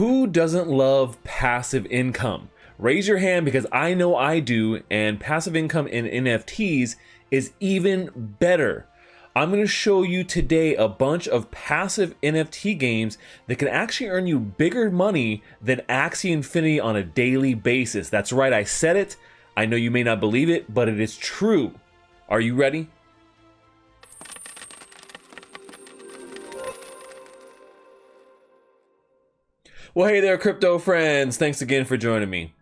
Who doesn't love passive income? Raise your hand because I know I do, and passive income in NFTs is even better. I'm going to show you today a bunch of passive NFT games that can actually earn you bigger money than Axie Infinity on a daily basis. That's right, I said it. I know you may not believe it, but it is true. Are you ready? Well, hey there, crypto friends. Thanks again for joining me.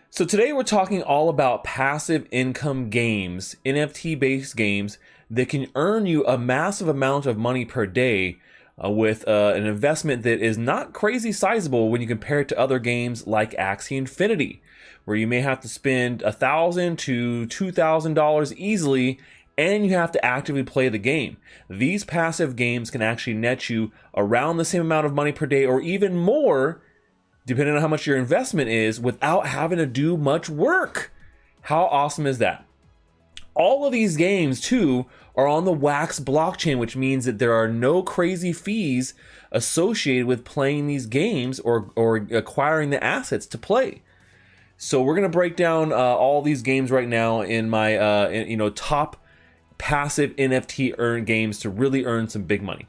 So today we're talking all about passive income games, NFT-based games that can earn you a massive amount of money per day with an investment that is not crazy sizable when you compare it to other games like Axie Infinity, where you may have to spend $1,000 to $2,000 easily, and you have to actively play the game. These passive games can actually net you around the same amount of money per day or even more, depending on how much your investment is, without having to do much work. How awesome is that? All of these games too are on the Wax blockchain, which means that there are no crazy fees associated with playing these games or acquiring the assets to play. So we're gonna break down all these games right now in my top passive NFT earn games to really earn some big money.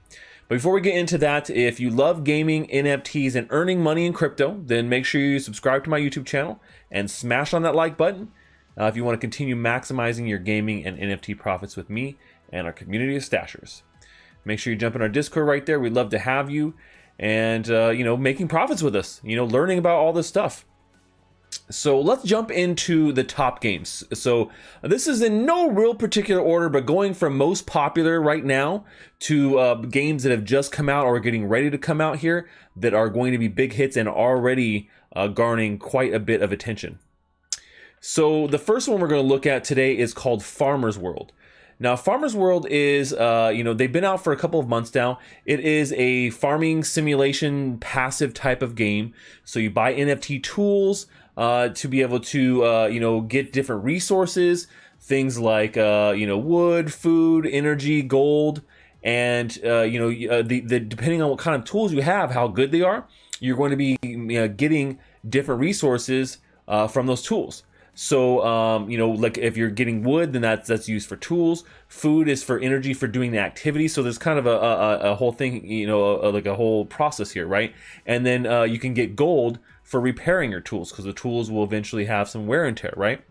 But before we get into that, if you love gaming, NFTs, and earning money in crypto, then make sure you subscribe to my YouTube channel and smash on that like button if you want to continue maximizing your gaming and NFT profits with me and our community of stashers. Make sure you jump in our Discord right there. We'd love to have you and making profits with us, learning about all this stuff. So let's jump into the top games. So this is in no real particular order, but going from most popular right now to games that have just come out or are getting ready to come out here that are going to be big hits and already garnering quite a bit of attention. So the first one we're going to look at today is called Farmer's World. Now, Farmer's World is, they've been out for a couple of months now. It is a farming simulation passive type of game. So you buy NFT tools to be able to, get different resources, things like, wood, food, energy, gold, and, depending on what kind of tools you have, how good they are, you're going to be getting different resources from those tools. So, like if you're getting wood, then that's used for tools. Food is for energy for doing the activity. So there's kind of a whole thing, like a whole process here, right? And then you can get gold for repairing your tools because the tools will eventually have some wear and tear, right?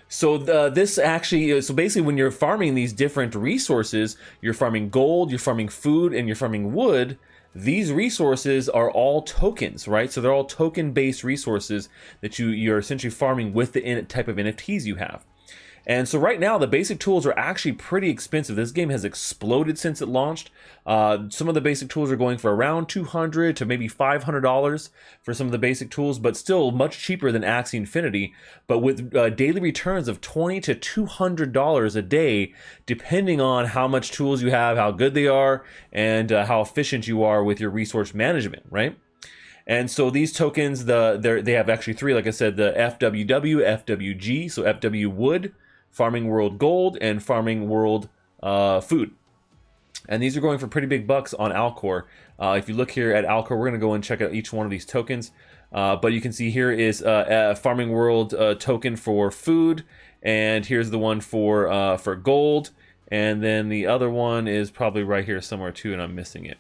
So this actually, so basically when you're farming these different resources, you're farming gold, you're farming food, and you're farming wood. These resources are all tokens, right? So they're all token-based resources that you're essentially farming with the type of NFTs you have. And so right now, the basic tools are actually pretty expensive. This game has exploded since it launched. Some of the basic tools are going for around $200 to maybe $500 for some of the basic tools, but still much cheaper than Axie Infinity. But with daily returns of $20 to $200 a day, depending on how much tools you have, how good they are, and how efficient you are with your resource management, right? And so these tokens, they have actually three, like I said, the FWW, FWG, so FW Wood, Farming World Gold, and Farming World Food. And these are going for pretty big bucks on Alcor. If you look here at Alcor, we're going to go and check out each one of these tokens. But you can see here is a Farming World token for food, and here's the one for gold, and then the other one is probably right here somewhere too, and I'm missing it.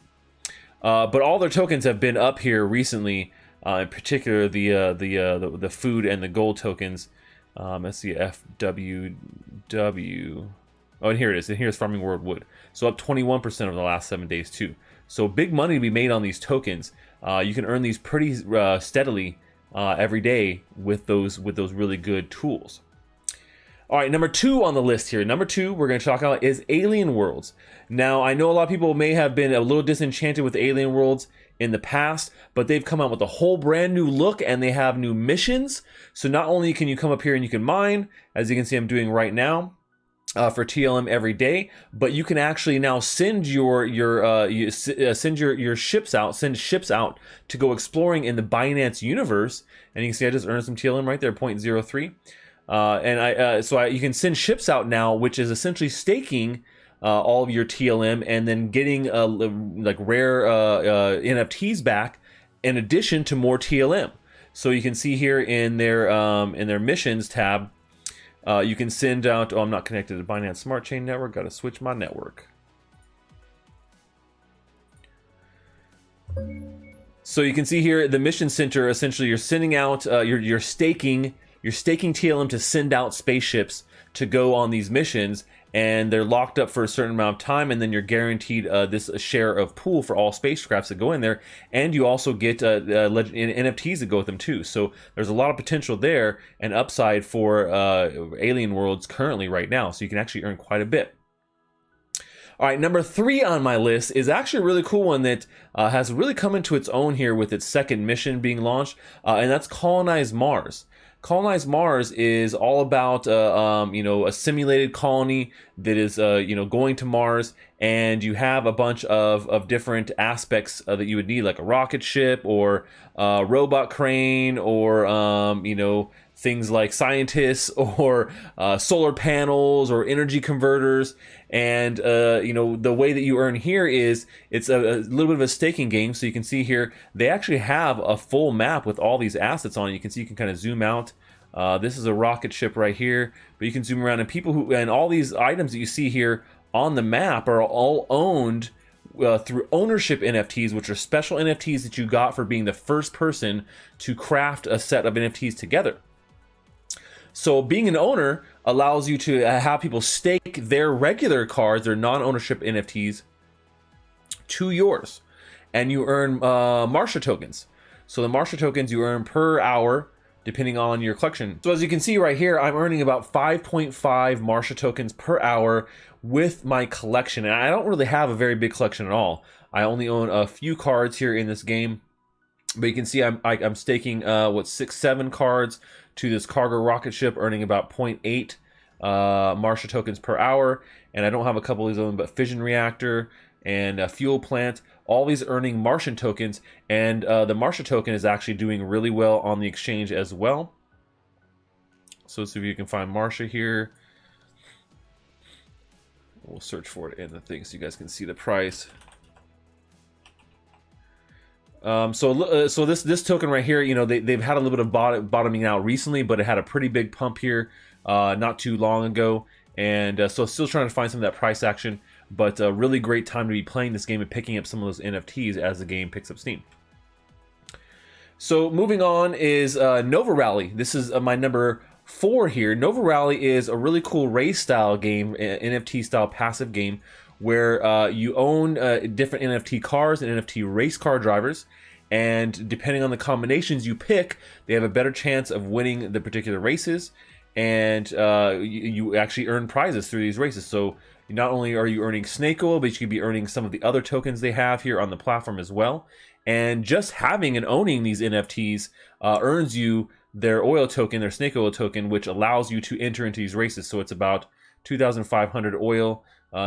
But all their tokens have been up here recently, in particular the food and the gold tokens. Let's see, FWW. Oh, and here it is. And here's Farming World Wood. So up 21% over the last 7 days too. So big money to be made on these tokens. You can earn these pretty steadily every day with those really good tools. All right, number 2 on the list here. Number 2 we're going to talk about is Alien Worlds. Now, I know a lot of people may have been a little disenchanted with Alien Worlds in the past, but they've come out with a whole brand new look and they have new missions. So not only can you come up here and you can mine, as you can see I'm doing right now, for TLM every day, but you can actually now send your ships out, to go exploring in the Binance universe. And you can see I just earned some TLM right there, 0.03. You can send ships out now, which is essentially staking all of your TLM and then getting like rare NFTs back in addition to more TLM. So you can see here in their missions tab, you can send out. Oh, I'm not connected to Binance Smart Chain Network. Got to switch my network. So you can see here the mission center. Essentially, you're sending out. You're staking TLM to send out spaceships to go on these missions, and they're locked up for a certain amount of time, and then you're guaranteed this share of pool for all spacecrafts that go in there, and you also get NFTs that go with them too. So there's a lot of potential there and upside for Alien Worlds currently right now, so you can actually earn quite a bit. All right, number 3 on my list is actually a really cool one that has really come into its own here with its second mission being launched, and that's Colonize Mars. Colonize Mars is all about a simulated colony that is going to Mars, and you have a bunch of different aspects that you would need, like a rocket ship or a robot crane, or things like scientists or solar panels or energy converters. And the way that you earn here is it's a little bit of a staking game. So you can see here they actually have a full map with all these assets on it. You can see you can kind of zoom out. This is a rocket ship right here, but you can zoom around, and all these items that you see here on the map are all owned through ownership NFTs, which are special NFTs that you got for being the first person to craft a set of NFTs together. So being an owner allows you to have people stake their regular cards, their non-ownership NFTs, to yours, and you earn Marsha tokens. So the Marsha tokens you earn per hour, depending on your collection. So as you can see right here, I'm earning about 5.5 Marsha tokens per hour with my collection. And I don't really have a very big collection at all. I only own a few cards here in this game. But you can see I'm staking 6-7 cards to this cargo rocket ship, earning about 0.8 Marsha tokens per hour. And I don't have a couple of these own, but fission reactor and a fuel plant, all these earning Martian tokens, and the Marsha token is actually doing really well on the exchange as well. So let's see if you can find Marsha here. We'll search for it in the thing so you guys can see the price. So this token right here, they've had a little bit of bottoming out recently, but it had a pretty big pump here not too long ago, and so still trying to find some of that price action. But a really great time to be playing this game and picking up some of those NFTs as the game picks up steam. So moving on is Nova Rally. This is my number 4 here. Nova Rally is a really cool race style game, NFT style passive game, where you own different NFT cars and NFT race car drivers. And depending on the combinations you pick, they have a better chance of winning the particular races. And you actually earn prizes through these races. So not only are you earning snake oil, but you could be earning some of the other tokens they have here on the platform as well. And just having and owning these NFTs earns you their oil token, their snake oil token, which allows you to enter into these races. So it's about 2,500 oil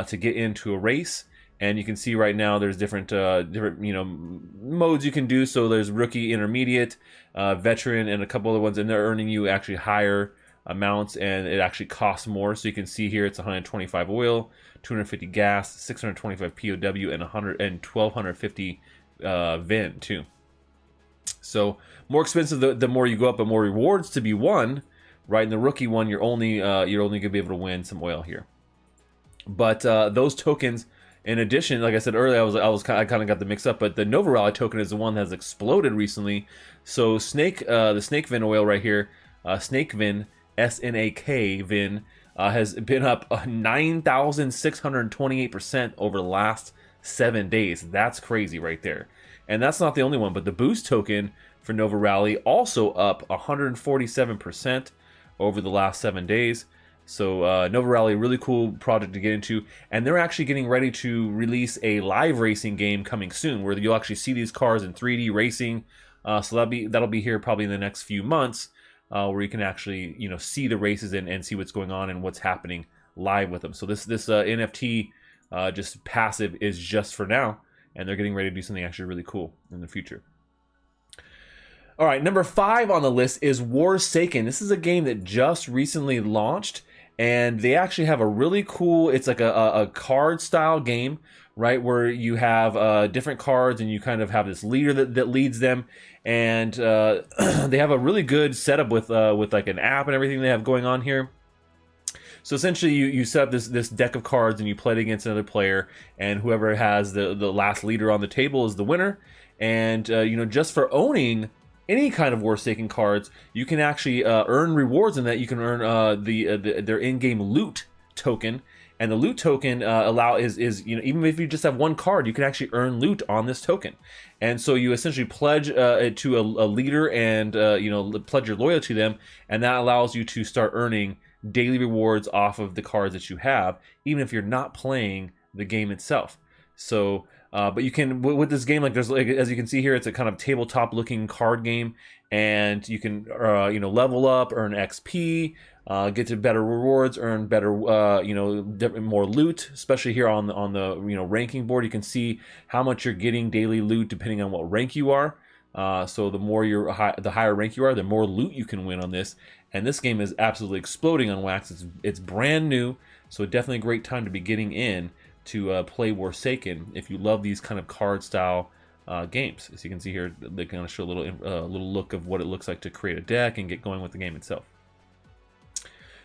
to get into a race. And you can see right now there's different modes you can do. So there's rookie, intermediate, veteran, and a couple other ones, and they're earning you actually higher amounts, and it actually costs more. So you can see here it's 125 oil, 250 gas, 625 POW, and 1250 VIN too. So more expensive the more you go up, but more rewards to be won. Right, in the rookie one, you're only gonna be able to win some oil here. But those tokens, in addition, like I said earlier, I kind of got the mix up. But the Nova Rally token is the one that has exploded recently. So the Snake VIN oil right here, Snake VIN, SNAK VIN, has been up 9,628% over the last 7 days. That's crazy right there. And that's not the only one, but the Boost token for Nova Rally also up 147% over the last 7 days. So Nova Rally, really cool project to get into, and they're actually getting ready to release a live racing game coming soon, where you'll actually see these cars in 3D racing. So that'll be here probably in the next few months, where you can actually see the races and see what's going on and what's happening live with them. So this NFT just passive is just for now, and they're getting ready to do something actually really cool in the future. All right, number 5 on the list is Warsaken. This is a game that just recently launched, and they actually have a really cool, it's like a card style game right? Where you have different cards and you kind of have this leader that leads them, and they have a really good setup with like an app and everything they have going on here. So essentially, you set up this deck of cards and you play it against another player, and whoever has the last leader on the table is the winner. And you know, just for owning any kind of Forsaken cards, you can actually earn rewards in that. You can earn their in-game loot token, and the loot token is you know, even if you just have one card, you can actually earn loot on this token. And so you essentially pledge to a leader, and you know, pledge your loyalty to them, and that allows you to start earning daily rewards off of the cards that you have, even if you're not playing the game itself. So but you can, with this game, like there's, like, as you can see here, it's a kind of tabletop looking card game, and you can you know, level up, earn XP, get to better rewards, earn better you know, more loot. Especially here on the you know, ranking board, you can see how much you're getting daily loot depending on what rank you are. So the more the higher rank you are, the more loot you can win on this. And this game is absolutely exploding on Wax. It's brand new, so definitely a great time to be getting in to play Forsaken if you love these kind of card style games. As you can see here, they're going to show a little look of what it looks like to create a deck and get going with the game itself.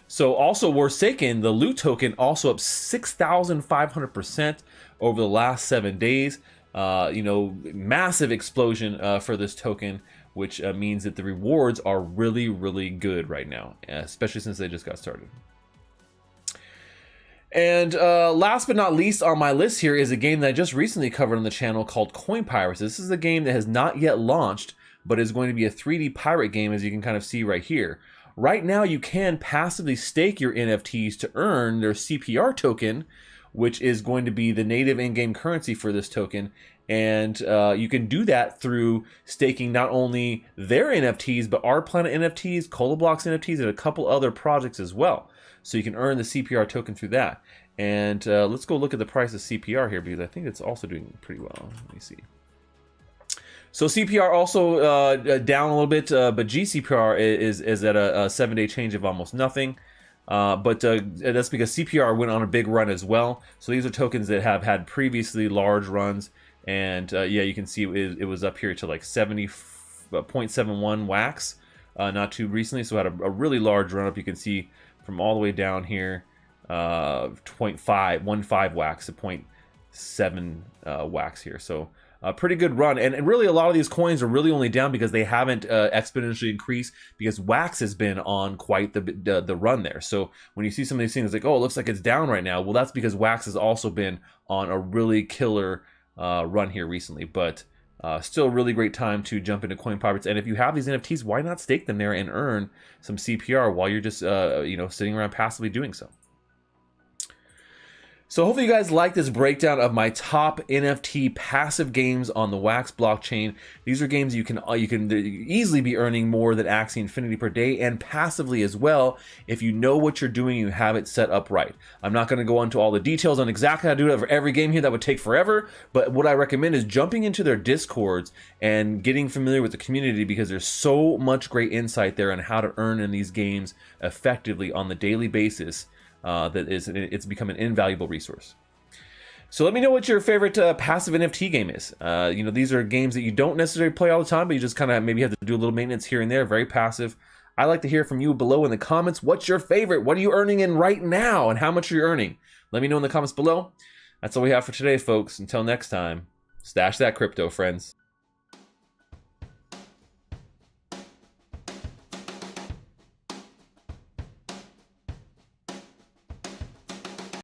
So also Forsaken, the loot token also up 6,500% over the last 7 days. You know, massive explosion for this token, which means that the rewards are really, really good right now, especially since they just got started. And last but not least on my list here is a game that I just recently covered on the channel called Coin Pirates. This is a game that has not yet launched, but is going to be a 3D pirate game, as you can kind of see right here. Right now, you can passively stake your NFTs to earn their CPR token, which is going to be the native in-game currency for this token. And you can do that through staking not only their NFTs, but Our Planet NFTs, Coloblocks NFTs, and a couple other projects as well. So you can earn the CPR token through that. And let's go look at the price of CPR here, because I think it's also doing pretty well. Let me see. So CPR also down a little bit, but GCPR is at a 7-day change of almost nothing. But that's because CPR went on a big run as well. So these are tokens that have had previously large runs. And yeah, you can see it was up here to like 70.71 wax not too recently. So it had a really large run up. You can see from all the way down here, 0.15 wax to 0.7 wax here. So a pretty good run. And really a lot of these coins are really only down because they haven't exponentially increased, because wax has been on quite the run there. So when you see some of these things like, oh, it looks like it's down right now, well, that's because wax has also been on a really killer run here recently. But still a really great time to jump into Coin Pirates. And if you have these NFTs, why not stake them there and earn some CPR while you're just you know, sitting around passively doing so. So hopefully you guys like this breakdown of my top NFT passive games on the Wax blockchain. These are games you can easily be earning more than Axie Infinity per day, and passively as well, if you know what you're doing, you have it set up right. I'm not going to go into all the details on exactly how to do it for every game here. That would take forever, but what I recommend is jumping into their Discords and getting familiar with the community, because there's so much great insight there on how to earn in these games effectively on the daily basis. It's become an invaluable resource. So let me know what your favorite passive NFT game is. You know, these are games that you don't necessarily play all the time, but you just kind of maybe have to do a little maintenance here and there. Very passive. I'd like to hear from you below in the comments. What's your favorite? What are you earning in right now, and how much are you earning? Let me know in the comments below. That's all we have for today, folks. Until next time, stash that crypto, friends.